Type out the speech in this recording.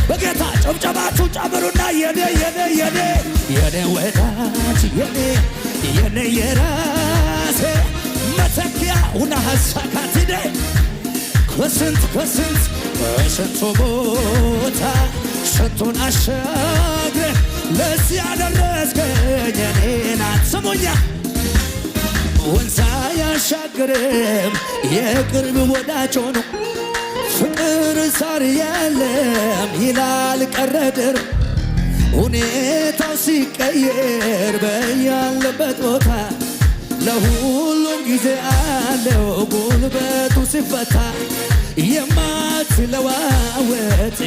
በጌታ ጨብጨባችሁ ጨምሩና የኔ ወዳጅ የኔ የራሴ መተኪያ ሁና ሀሳካትደ ከስንቱ ቦታ ስንቱን አሻግረ ለዚህ ያደረስከኝ እኔን አትሰሙኛ ወንዝ አያሻግርም የቅርብ ወዳጅ ሆኖ ፍቅር ሳር የለም ይላል ቀረድር ሁኔታው ሲቀየር በያለበት ቦታ ለሁሉም ጊዜ አለው ጉልበቱ ሲፈታ የማትለዋወጥ